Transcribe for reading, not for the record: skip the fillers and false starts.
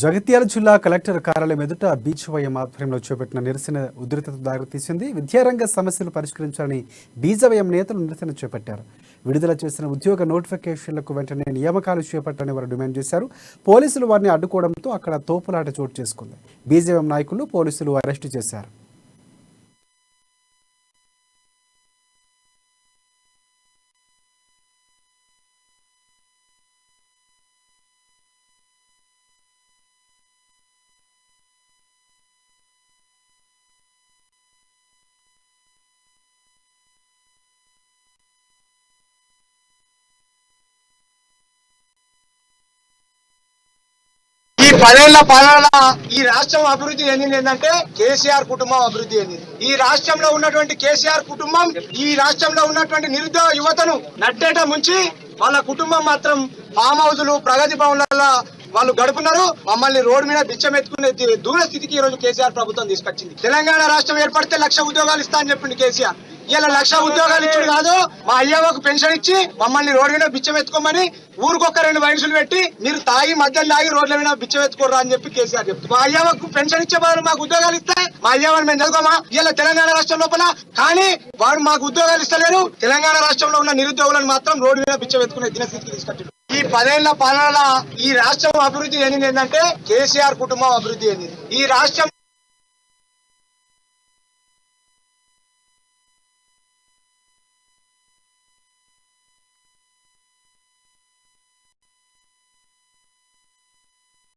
జగిత్యాల జిల్లా కలెక్టర్ కార్యాలయం ఎదుట బీజేవైఎం ఆధ్వర్యంలో చేపట్టిన నిరసన ఉధృతత దారితీసింది. విద్యారంగ సమస్యలు పరిష్కరించాలని బీజేవైఎం నేతలు నిరసన చేపట్టారు. విడుదల చేసిన ఉద్యోగ నోటిఫికేషన్లకు వెంటనే నియామకాలు చేపట్టాలని వారు డిమాండ్ చేశారు. పోలీసులు వారిని అడ్డుకోవడంతో అక్కడ తోపులాట చోటు చేసుకుంది. బీజేవైఎం నాయకులు పోలీసులు అరెస్టు చేశారు. ఈ 10 ఏళ్ల పాలన ఈ రాష్ట్రం అభివృద్ధి చెందింది ఏంటంటే కేసీఆర్ కుటుంబం అభివృద్ధి చెందింది. ఈ రాష్ట్రంలో ఉన్నటువంటి కేసీఆర్ కుటుంబం ఈ రాష్ట్రంలో ఉన్నటువంటి నిరుద్యోగ యువతను నట్టేట ముంచి వాళ్ళ కుటుంబం మాత్రం ఫామ్ హౌజులు ప్రగతి భవన్ల వాళ్ళు గడుపున్నారు. మమ్మల్ని రోడ్డు మీద బిచ్చం ఎత్తుకునే దూర స్థితికి ఈ రోజు కేసీఆర్ ప్రభుత్వం తీసుకొచ్చింది. తెలంగాణ రాష్ట్రం ఏర్పడితే 1,00,000 ఉద్యోగాలు ఇస్తా అని చెప్పింది కేసీఆర్. ఇలా 1,00,000 ఉద్యోగాలు ఇచ్చుడు కాదు, మా అయ్యవకు పెన్షన్ ఇచ్చి మమ్మల్ని రోడ్డు మీద బిచ్చం ఎత్తుకోమని ఊరికొక్క 2 వయసులు పెట్టి మీరు తాగి మద్యం తాగి రోడ్ల మీద బిచ్చం ఎత్తుకోరా అని చెప్పి కేసీఆర్ చెప్తుంది. మా అయ్యవకు పెన్షన్ ఇచ్చే వారు మాకు ఉద్యోగాలు ఇస్తే మా అయ్యవని మేము చదువుకోమా? ఇలా తెలంగాణ రాష్ట్రం లోపల కానీ వాడు మాకు ఉద్యోగాలు ఇస్తలేరు. తెలంగాణ రాష్ట్రంలో ఉన్న నిరుద్యోగులను మాత్రం రోడ్డు మీద బిచ్చం ఎత్తుకునే దినస్థితికి తీసుకొచ్చారు. ఈ 10 ఏళ్ల పాలన ఈ రాష్ట్రం అభివృద్ధి చెందింది ఏంటంటే కేసీఆర్ కుటుంబం అభివృద్ధి చెందింది. ఈ రాష్ట్రం